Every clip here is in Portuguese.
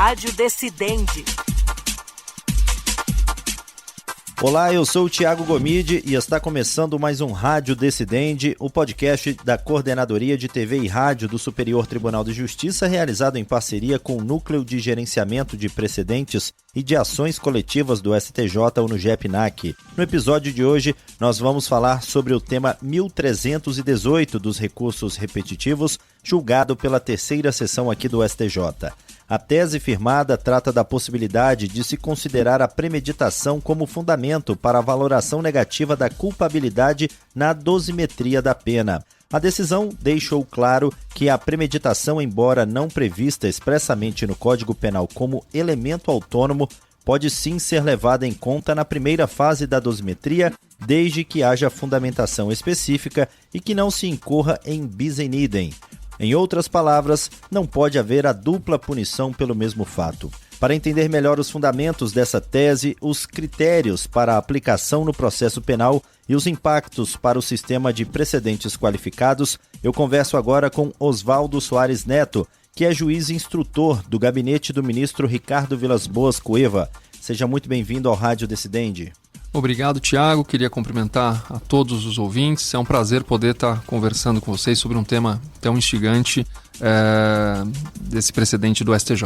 Rádio Decidente. Olá, eu sou o Thiago Gomide e está começando mais um Rádio Decidente, o podcast da Coordenadoria de TV e Rádio do Superior Tribunal de Justiça, realizado em parceria com o Núcleo de Gerenciamento de Precedentes e de Ações Coletivas do STJ UNUGEP-NAC. No episódio de hoje, nós vamos falar sobre o tema 1318 dos recursos repetitivos, julgado pela terceira sessão aqui do STJ. A tese firmada trata da possibilidade de se considerar a premeditação como fundamento para a valoração negativa da culpabilidade na dosimetria da pena. A decisão deixou claro que a premeditação, embora não prevista expressamente no Código Penal como elemento autônomo, pode sim ser levada em conta na primeira fase da dosimetria, desde que haja fundamentação específica e que não se incorra em bis in idem. Em outras palavras, não pode haver a dupla punição pelo mesmo fato. Para entender melhor os fundamentos dessa tese, os critérios para a aplicação no processo penal e os impactos para o sistema de precedentes qualificados, eu converso agora com Oswaldo Soares Neto, que é juiz instrutor do gabinete do ministro Ricardo Vilas Boas Cueva. Seja muito bem-vindo ao Rádio Decidente. Obrigado, Thiago. Queria cumprimentar a todos os ouvintes. É um prazer poder estar conversando com vocês sobre um tema tão instigante desse precedente do STJ.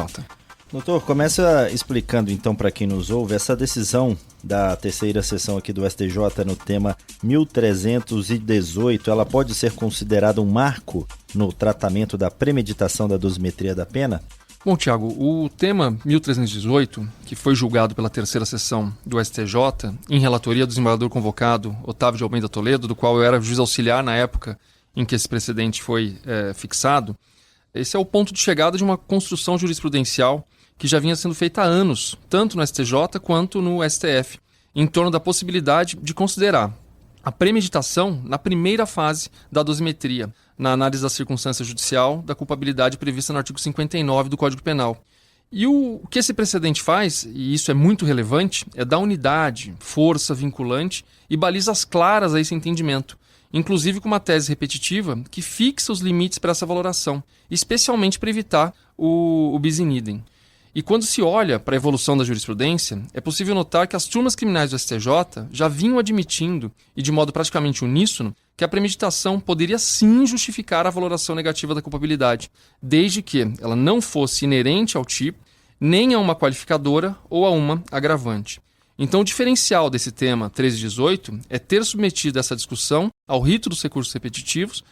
Doutor, começa explicando então para quem nos ouve essa decisão da terceira sessão aqui do STJ no tema 1318. Ela pode ser considerada um marco no tratamento da premeditação da dosimetria da pena? Bom, Thiago, o tema 1318, que foi julgado pela terceira sessão do STJ, em relatoria do desembargador convocado Otávio de Almeida Toledo, do qual eu era juiz auxiliar na época em que esse precedente foi fixado, esse é o ponto de chegada de uma construção jurisprudencial que já vinha sendo feita há anos, tanto no STJ quanto no STF, em torno da possibilidade de considerar a premeditação na primeira fase da dosimetria, na análise da circunstância judicial da culpabilidade prevista no artigo 59 do Código Penal. E o que esse precedente faz, e isso é muito relevante, é dar unidade, força vinculante e balizas claras a esse entendimento, inclusive com uma tese repetitiva que fixa os limites para essa valoração, especialmente para evitar o bis in idem. E quando se olha para a evolução da jurisprudência, é possível notar que as turmas criminais do STJ já vinham admitindo, e de modo praticamente uníssono, que a premeditação poderia sim justificar a valoração negativa da culpabilidade, desde que ela não fosse inerente ao tipo, nem a uma qualificadora ou a uma agravante. Então, o diferencial desse tema 1318 é ter submetido essa discussão ao rito dos recursos repetitivos,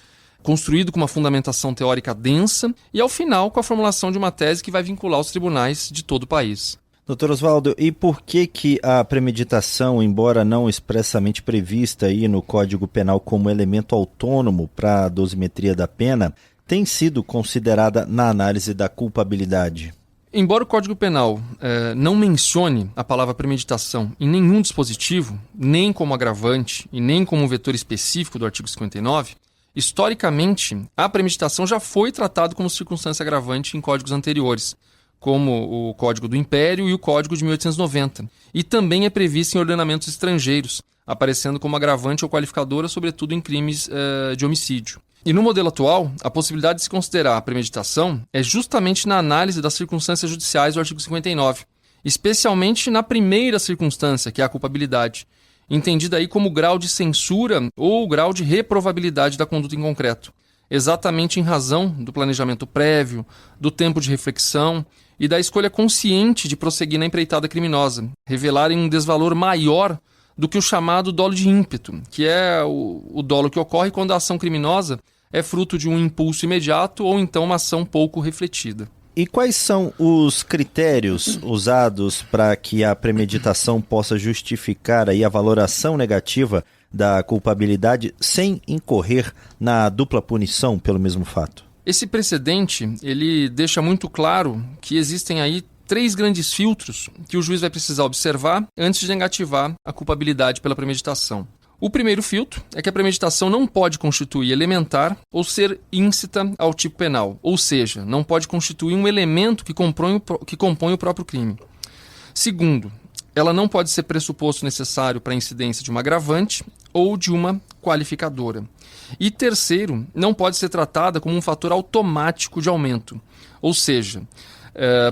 construído com uma fundamentação teórica densa e, ao final, com a formulação de uma tese que vai vincular os tribunais de todo o país. Doutor Oswaldo, e por que a premeditação, embora não expressamente prevista aí no Código Penal como elemento autônomo para a dosimetria da pena, tem sido considerada na análise da culpabilidade? Embora o Código Penal não mencione a palavra premeditação em nenhum dispositivo, nem como agravante e nem como um vetor específico do artigo 59, historicamente, a premeditação já foi tratada como circunstância agravante em códigos anteriores, como o Código do Império e o Código de 1890, e também é prevista em ordenamentos estrangeiros, aparecendo como agravante ou qualificadora, sobretudo em crimes de homicídio. E no modelo atual, a possibilidade de se considerar a premeditação é justamente na análise das circunstâncias judiciais do artigo 59, especialmente na primeira circunstância, que é a culpabilidade, entendida aí como grau de censura ou grau de reprovabilidade da conduta em concreto, exatamente em razão do planejamento prévio, do tempo de reflexão e da escolha consciente de prosseguir na empreitada criminosa, revelarem um desvalor maior do que o chamado dolo de ímpeto, que é o dolo que ocorre quando a ação criminosa é fruto de um impulso imediato ou então uma ação pouco refletida. E quais são os critérios usados para que a premeditação possa justificar aí a valoração negativa da culpabilidade sem incorrer na dupla punição pelo mesmo fato? Esse precedente, ele deixa muito claro que existem aí 3 grandes filtros que o juiz vai precisar observar antes de negativar a culpabilidade pela premeditação. O primeiro filtro é que a premeditação não pode constituir elementar ou ser íncita ao tipo penal, ou seja, não pode constituir um elemento que compõe o próprio crime. Segundo, ela não pode ser pressuposto necessário para a incidência de uma agravante ou de uma qualificadora. E terceiro, não pode ser tratada como um fator automático de aumento. Ou seja,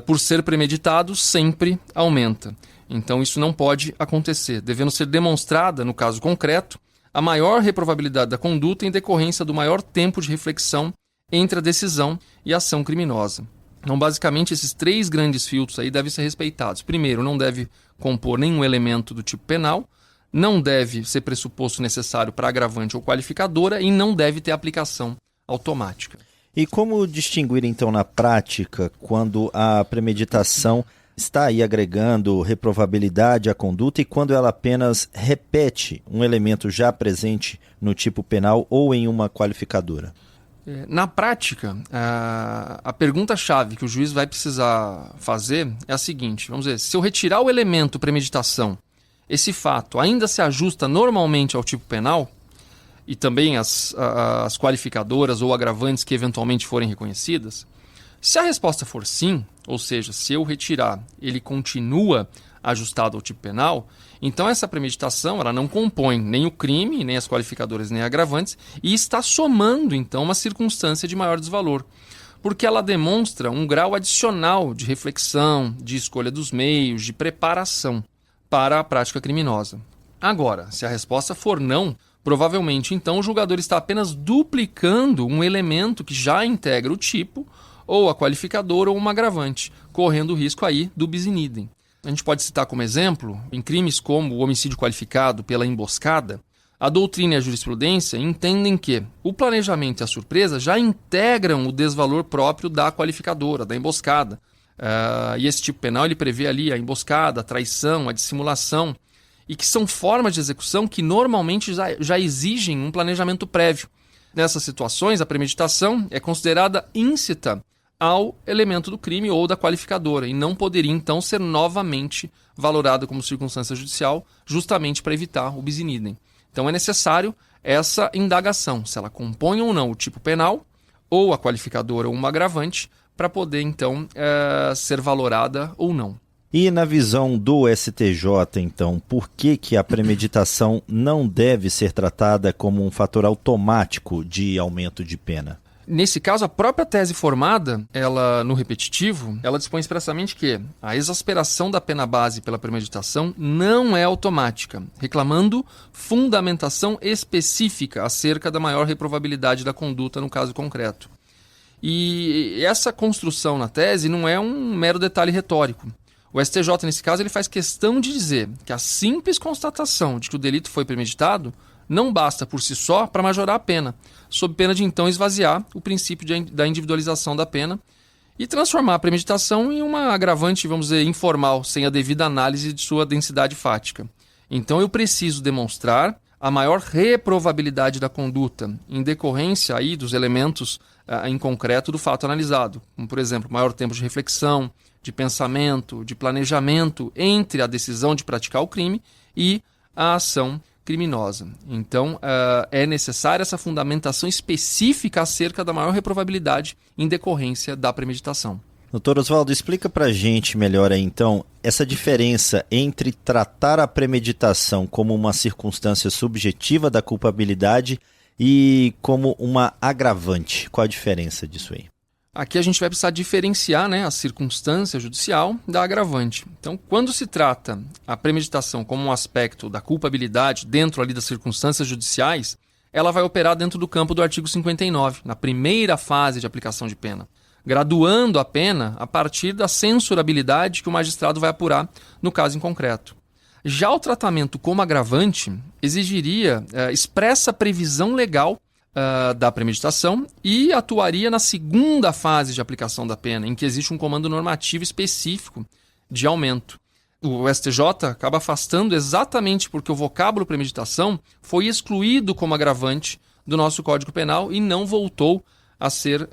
por ser premeditado, sempre aumenta. Então isso não pode acontecer, devendo ser demonstrada, no caso concreto, a maior reprovabilidade da conduta em decorrência do maior tempo de reflexão entre a decisão e a ação criminosa. Então, basicamente, esses 3 grandes filtros aí devem ser respeitados. Primeiro, não deve compor nenhum elemento do tipo penal, não deve ser pressuposto necessário para agravante ou qualificadora e não deve ter aplicação automática. E como distinguir, então, na prática, quando a premeditação está aí agregando reprovabilidade à conduta e quando ela apenas repete um elemento já presente no tipo penal ou em uma qualificadora? Na prática, a pergunta-chave que o juiz vai precisar fazer é a seguinte: vamos dizer, se eu retirar o elemento premeditação, esse fato ainda se ajusta normalmente ao tipo penal e também as qualificadoras ou agravantes que eventualmente forem reconhecidas? Se a resposta for sim, ou seja, se eu retirar, ele continua ajustado ao tipo penal, então essa premeditação ela não compõe nem o crime, nem as qualificadoras, nem agravantes, e está somando, então, uma circunstância de maior desvalor, porque ela demonstra um grau adicional de reflexão, de escolha dos meios, de preparação para a prática criminosa. Agora, se a resposta for não, provavelmente, então, o julgador está apenas duplicando um elemento que já integra o tipo, ou a qualificadora ou uma agravante, correndo o risco aí do bis in idem. A gente pode citar como exemplo, em crimes como o homicídio qualificado pela emboscada, a doutrina e a jurisprudência entendem que o planejamento e a surpresa já integram o desvalor próprio da qualificadora, da emboscada. E esse tipo penal ele prevê ali a emboscada, a traição, a dissimulação, e que são formas de execução que normalmente já exigem um planejamento prévio. Nessas situações, a premeditação é considerada íncita ao elemento do crime ou da qualificadora e não poderia, então, ser novamente valorada como circunstância judicial justamente para evitar o bis in idem. Então é necessário essa indagação, se ela compõe ou não o tipo penal ou a qualificadora ou uma agravante para poder, então, ser valorada ou não. E na visão do STJ, então, por que a premeditação não deve ser tratada como um fator automático de aumento de pena? Nesse caso, a própria tese formada, ela no repetitivo, ela dispõe expressamente que a exasperação da pena base pela premeditação não é automática, reclamando fundamentação específica acerca da maior reprovabilidade da conduta no caso concreto. E essa construção na tese não é um mero detalhe retórico. O STJ, nesse caso, ele faz questão de dizer que a simples constatação de que o delito foi premeditado não basta por si só para majorar a pena, sob pena de então esvaziar o princípio da individualização da pena e transformar a premeditação em uma agravante, vamos dizer, informal, sem a devida análise de sua densidade fática. Então eu preciso demonstrar a maior reprovabilidade da conduta em decorrência aí dos elementos em concreto do fato analisado, como, por exemplo, maior tempo de reflexão, de pensamento, de planejamento entre a decisão de praticar o crime e a ação criminosa. Então, é necessária essa fundamentação específica acerca da maior reprovabilidade em decorrência da premeditação. Doutor Oswaldo, explica para a gente melhor aí, então, essa diferença entre tratar a premeditação como uma circunstância subjetiva da culpabilidade e como uma agravante. Qual a diferença disso aí? Aqui a gente vai precisar diferenciar, né, a circunstância judicial da agravante. Então, quando se trata a premeditação como um aspecto da culpabilidade dentro ali das circunstâncias judiciais, ela vai operar dentro do campo do artigo 59, na primeira fase de aplicação de pena, graduando a pena a partir da censurabilidade que o magistrado vai apurar no caso em concreto. Já o tratamento como agravante exigiria expressa previsão legal da premeditação e atuaria na segunda fase de aplicação da pena, em que existe um comando normativo específico de aumento. O STJ acaba afastando exatamente porque o vocábulo premeditação foi excluído como agravante do nosso Código Penal e não voltou a ser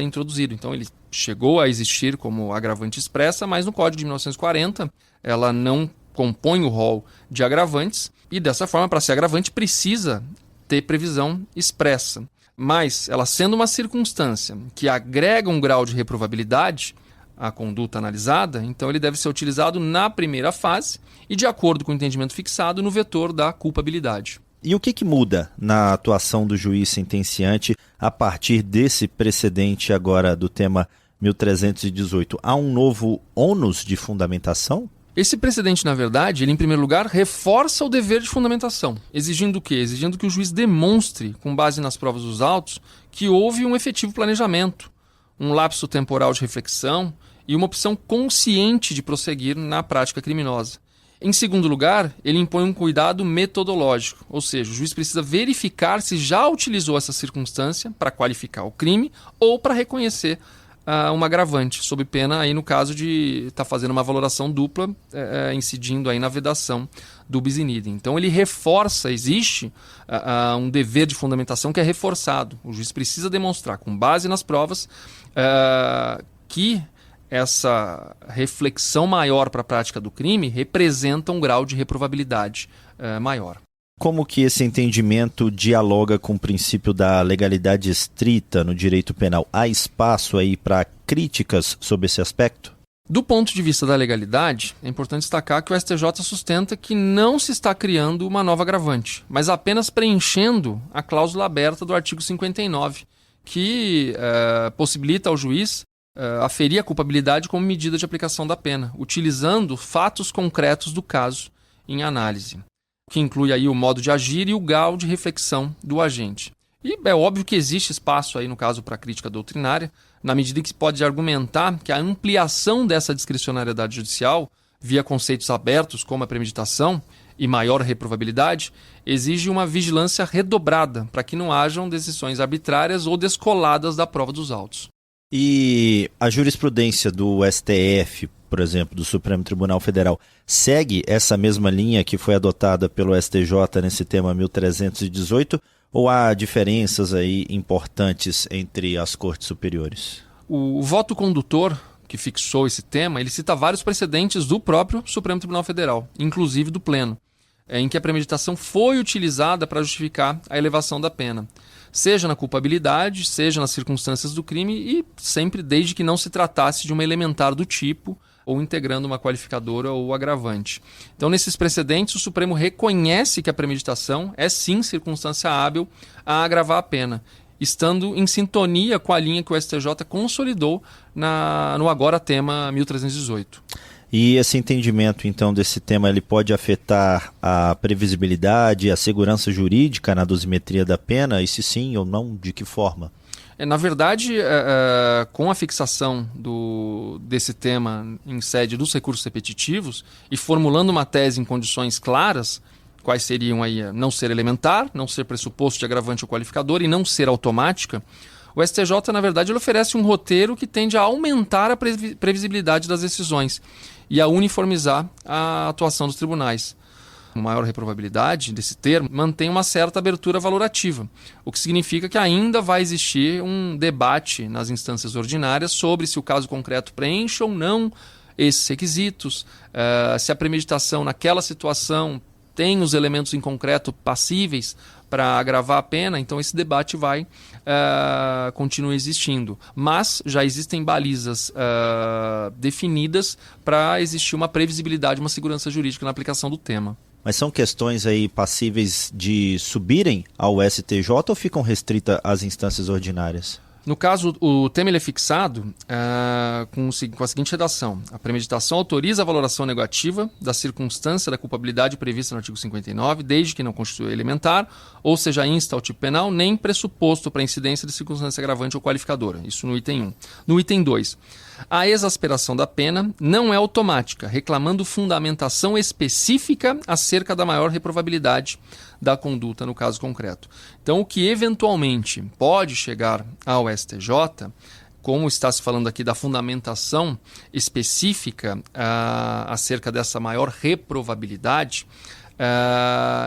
introduzido. Então ele chegou a existir como agravante expressa, mas no Código de 1940 ela não compõe o rol de agravantes e dessa forma, para ser agravante, precisa ter previsão expressa. Mas, ela sendo uma circunstância que agrega um grau de reprovabilidade à conduta analisada, então ele deve ser utilizado na primeira fase e de acordo com o entendimento fixado no vetor da culpabilidade. E o que muda na atuação do juiz sentenciante a partir desse precedente agora do tema 1318? Há um novo ônus de fundamentação? Esse precedente, na verdade, ele em primeiro lugar reforça o dever de fundamentação, exigindo o quê? Exigindo que o juiz demonstre, com base nas provas dos autos, que houve um efetivo planejamento, um lapso temporal de reflexão e uma opção consciente de prosseguir na prática criminosa. Em segundo lugar, ele impõe um cuidado metodológico, ou seja, o juiz precisa verificar se já utilizou essa circunstância para qualificar o crime ou para reconhecer um agravante, sob pena, aí, no caso de estar fazendo uma valoração dupla, incidindo aí na vedação do bis in idem. Então ele reforça, existe um dever de fundamentação que é reforçado. O juiz precisa demonstrar, com base nas provas, que essa reflexão maior para a prática do crime representa um grau de reprovabilidade maior. Como que esse entendimento dialoga com o princípio da legalidade estrita no direito penal? Há espaço aí para críticas sobre esse aspecto? Do ponto de vista da legalidade, é importante destacar que o STJ sustenta que não se está criando uma nova agravante, mas apenas preenchendo a cláusula aberta do artigo 59, que possibilita ao juiz aferir a culpabilidade como medida de aplicação da pena, utilizando fatos concretos do caso em análise, que inclui aí o modo de agir e o grau de reflexão do agente. E é óbvio que existe espaço aí, no caso, para crítica doutrinária, na medida em que se pode argumentar que a ampliação dessa discricionariedade judicial, via conceitos abertos como a premeditação e maior reprovabilidade, exige uma vigilância redobrada para que não hajam decisões arbitrárias ou descoladas da prova dos autos. E a jurisprudência do STF, por exemplo, do Supremo Tribunal Federal, segue essa mesma linha que foi adotada pelo STJ nesse tema 1318, ou há diferenças aí importantes entre as cortes superiores? O voto condutor que fixou esse tema, ele cita vários precedentes do próprio Supremo Tribunal Federal, inclusive do Pleno, em que a premeditação foi utilizada para justificar a elevação da pena, seja na culpabilidade, seja nas circunstâncias do crime e sempre desde que não se tratasse de uma elementar do tipo ou integrando uma qualificadora ou agravante. Então, nesses precedentes, o Supremo reconhece que a premeditação é sim circunstância hábil a agravar a pena, estando em sintonia com a linha que o STJ consolidou no agora tema 1318. E esse entendimento, então, desse tema, ele pode afetar a previsibilidade e a segurança jurídica na dosimetria da pena? E se sim ou não, de que forma? Na verdade, com a fixação desse tema em sede dos recursos repetitivos e formulando uma tese em condições claras, quais seriam aí não ser elementar, não ser pressuposto de agravante ou qualificador e não ser automática, o STJ, na verdade, ele oferece um roteiro que tende a aumentar a previsibilidade das decisões e a uniformizar a atuação dos tribunais. Uma maior reprovabilidade desse termo mantém uma certa abertura valorativa, o que significa que ainda vai existir um debate nas instâncias ordinárias sobre se o caso concreto preenche ou não esses requisitos, se a premeditação naquela situação tem os elementos em concreto passíveis para agravar a pena. Então esse debate continua existindo. Mas já existem balizas definidas para existir uma previsibilidade, uma segurança jurídica na aplicação do tema. Mas são questões aí passíveis de subirem ao STJ ou ficam restritas às instâncias ordinárias? No caso, o tema ele é fixado com a seguinte redação. A premeditação autoriza a valoração negativa da circunstância da culpabilidade prevista no artigo 59, desde que não constitua elementar, ou seja, insta ao tipo penal, nem pressuposto para incidência de circunstância agravante ou qualificadora. Isso no item 1. No item 2. A exasperação da pena não é automática, reclamando fundamentação específica acerca da maior reprovabilidade da conduta no caso concreto. Então, o que eventualmente pode chegar ao STJ, como está se falando aqui da fundamentação específica acerca dessa maior reprovabilidade,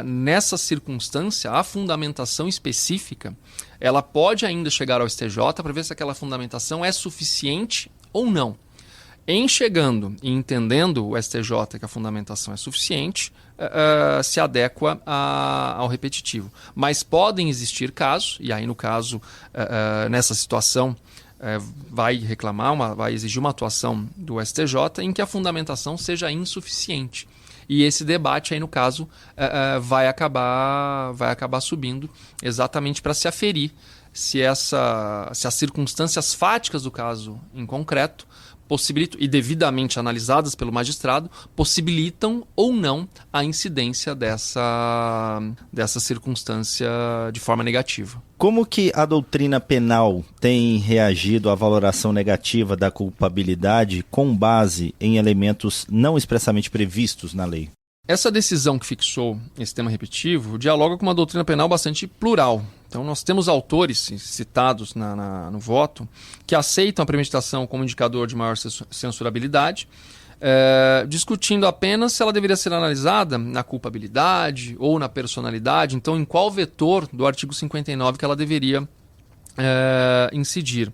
nessa circunstância, a fundamentação específica, ela pode ainda chegar ao STJ para ver se aquela fundamentação é suficiente ou não. Em chegando e entendendo o STJ que a fundamentação é suficiente, se adequa ao repetitivo. Mas podem existir casos, e aí no caso, nessa situação, vai exigir uma atuação do STJ em que a fundamentação seja insuficiente. e esse debate aí, no caso, vai acabar subindo exatamente para se aferir se as circunstâncias fáticas do caso em concreto possibilitam, e devidamente analisadas pelo magistrado, possibilitam ou não a incidência dessa circunstância de forma negativa. Como que a doutrina penal tem reagido à valoração negativa da culpabilidade com base em elementos não expressamente previstos na lei? Essa decisão que fixou esse tema repetitivo dialoga com uma doutrina penal bastante plural. Então, nós temos autores citados no voto que aceitam a premeditação como indicador de maior censurabilidade, discutindo apenas se ela deveria ser analisada na culpabilidade ou na personalidade, então em qual vetor do artigo 59 que ela deveria incidir.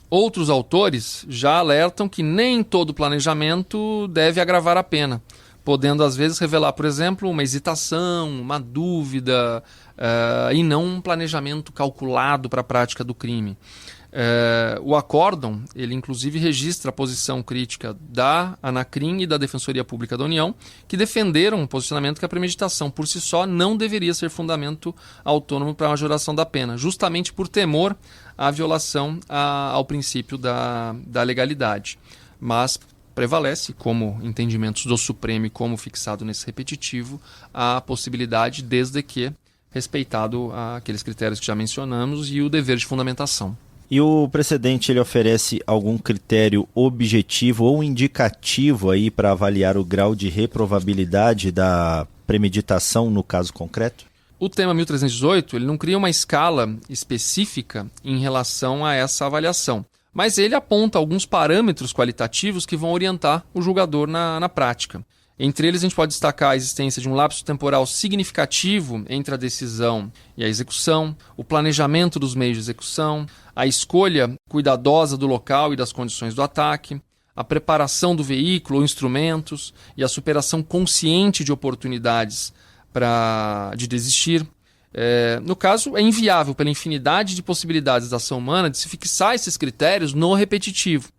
Outros autores já alertam que nem todo planejamento deve agravar a pena, podendo às vezes revelar, por exemplo, uma hesitação, uma dúvida, e não um planejamento calculado para a prática do crime. O acórdão, ele inclusive registra a posição crítica da Anacrim e da Defensoria Pública da União, que defenderam um posicionamento que a premeditação por si só não deveria ser fundamento autônomo para a majoração da pena, justamente por temor à violação ao princípio da legalidade. Mas prevalece, como entendimentos do Supremo e como fixado nesse repetitivo, a possibilidade, desde que respeitado aqueles critérios que já mencionamos e o dever de fundamentação. E o precedente, ele oferece algum critério objetivo ou indicativo aí para avaliar o grau de reprovabilidade da premeditação no caso concreto? O tema 1318, ele não cria uma escala específica em relação a essa avaliação, mas ele aponta alguns parâmetros qualitativos que vão orientar o julgador na prática. Entre eles, a gente pode destacar a existência de um lapso temporal significativo entre a decisão e a execução, o planejamento dos meios de execução, a escolha cuidadosa do local e das condições do ataque, a preparação do veículo ou instrumentos e a superação consciente de oportunidades de desistir. No caso, é inviável, pela infinidade de possibilidades da ação humana, de se fixar esses critérios no repetitivo.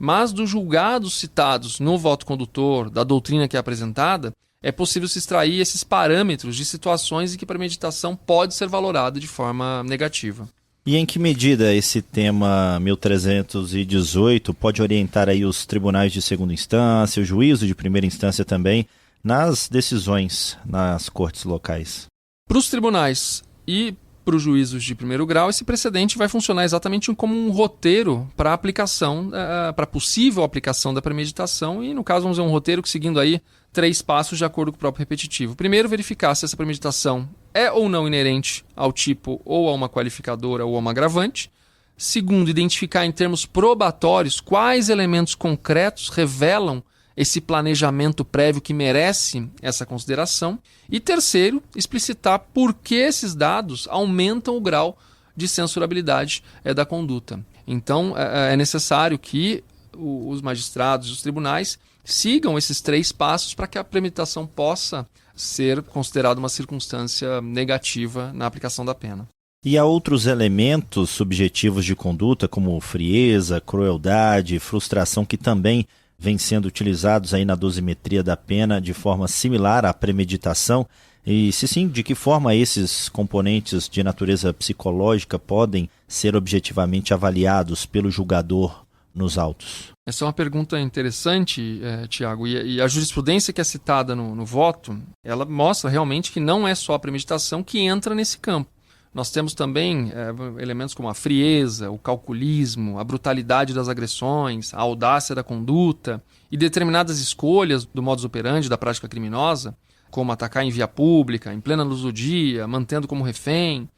Mas dos julgados citados no voto condutor, da doutrina que é apresentada, é possível se extrair esses parâmetros de situações em que a premeditação pode ser valorada de forma negativa. E em que medida esse tema 1318 pode orientar aí os tribunais de segunda instância, o juízo de primeira instância também, nas decisões nas cortes locais? Para os tribunais e para os juízos de primeiro grau, esse precedente vai funcionar exatamente como um roteiro para aplicação, para possível aplicação da premeditação, e no caso vamos ver um roteiro que, seguindo aí 3 passos de acordo com o próprio repetitivo. Primeiro, verificar se essa premeditação é ou não inerente ao tipo ou a uma qualificadora ou a uma agravante. Segundo, identificar em termos probatórios quais elementos concretos revelam esse planejamento prévio que merece essa consideração. E terceiro, explicitar por que esses dados aumentam o grau de censurabilidade da conduta. Então, é necessário que os magistrados e os tribunais sigam esses 3 passos para que a premeditação possa ser considerada uma circunstância negativa na aplicação da pena. E há outros elementos subjetivos de conduta, como frieza, crueldade, frustração, que também vêm sendo utilizados aí na dosimetria da pena de forma similar à premeditação? E se sim, de que forma esses componentes de natureza psicológica podem ser objetivamente avaliados pelo julgador nos autos? Essa é uma pergunta interessante, Tiago, e a jurisprudência que é citada no voto, ela mostra realmente que não é só a premeditação que entra nesse campo. Nós temos também elementos como a frieza, o calculismo, a brutalidade das agressões, a audácia da conduta e determinadas escolhas do modus operandi da prática criminosa, como atacar em via pública, em plena luz do dia, mantendo como refém,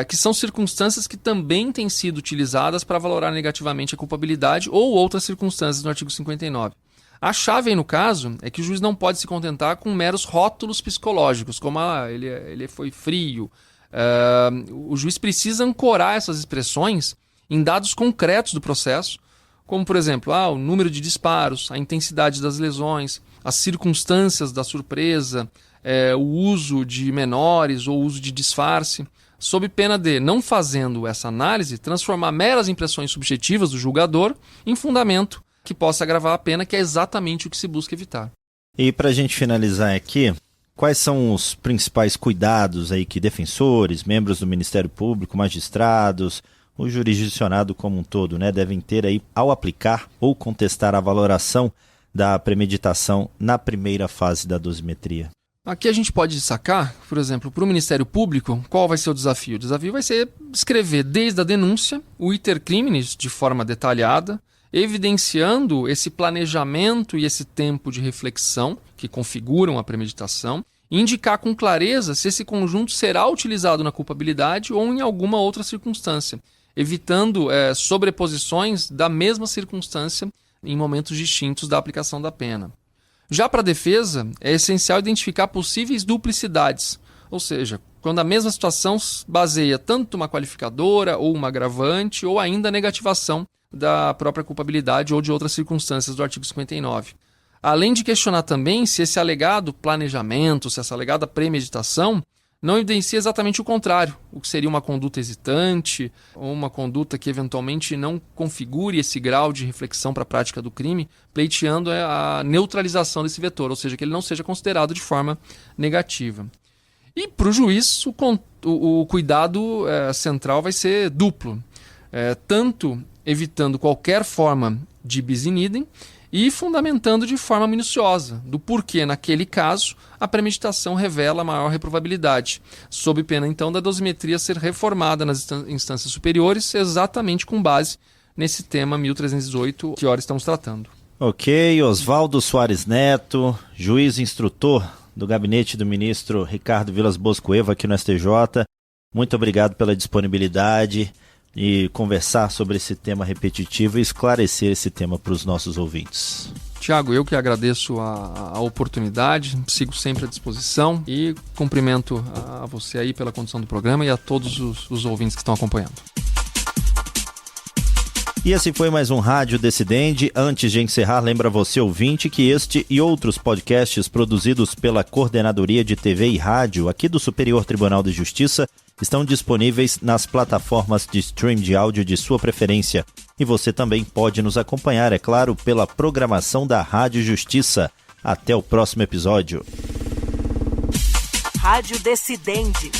que são circunstâncias que também têm sido utilizadas para valorar negativamente a culpabilidade ou outras circunstâncias no artigo 59. A chave aí, no caso, é que o juiz não pode se contentar com meros rótulos psicológicos, como ele foi frio. O juiz precisa ancorar essas expressões em dados concretos do processo, como, por exemplo, o número de disparos, a intensidade das lesões, as circunstâncias da surpresa, o uso de menores ou uso de disfarce, sob pena de, não fazendo essa análise, transformar meras impressões subjetivas do julgador em fundamento que possa agravar a pena, que é exatamente o que se busca evitar. E para a gente finalizar aqui, quais são os principais cuidados aí que defensores, membros do Ministério Público, magistrados, o jurisdicionado como um todo, né, devem ter aí ao aplicar ou contestar a valoração da premeditação na primeira fase da dosimetria? Aqui a gente pode destacar, por exemplo, para o Ministério Público, qual vai ser o desafio? O desafio vai ser escrever desde a denúncia o iter criminis de forma detalhada, evidenciando esse planejamento e esse tempo de reflexão que configuram a premeditação, e indicar com clareza se esse conjunto será utilizado na culpabilidade ou em alguma outra circunstância, evitando sobreposições da mesma circunstância em momentos distintos da aplicação da pena. Já para a defesa, é essencial identificar possíveis duplicidades, ou seja, quando a mesma situação baseia tanto uma qualificadora ou uma agravante ou ainda a negativação da própria culpabilidade ou de outras circunstâncias do artigo 59. Além de questionar também se esse alegado planejamento, se essa alegada premeditação não evidencia exatamente o contrário, o que seria uma conduta hesitante ou uma conduta que eventualmente não configure esse grau de reflexão para a prática do crime, pleiteando a neutralização desse vetor, ou seja, que ele não seja considerado de forma negativa. E para o juiz, o cuidado central vai ser duplo, tanto evitando qualquer forma de bis in idem e fundamentando de forma minuciosa do porquê, naquele caso, a premeditação revela maior reprovabilidade, sob pena, então, da dosimetria ser reformada nas instâncias superiores, exatamente com base nesse tema 1318 que ora estamos tratando. Ok, Oswaldo Soares Neto, juiz instrutor do gabinete do ministro Ricardo Vilas Boas Cueva aqui no STJ, muito obrigado pela disponibilidade e conversar sobre esse tema repetitivo e esclarecer esse tema para os nossos ouvintes. Tiago, eu que agradeço a oportunidade, sigo sempre à disposição e cumprimento a você aí pela condução do programa e a todos os ouvintes que estão acompanhando. E esse foi mais um Rádio Decidente. Antes de encerrar, lembra você, ouvinte, que este e outros podcasts produzidos pela Coordenadoria de TV e Rádio aqui do Superior Tribunal de Justiça estão disponíveis nas plataformas de stream de áudio de sua preferência. E você também pode nos acompanhar, é claro, pela programação da Rádio Justiça. Até o próximo episódio. Rádio Decidente.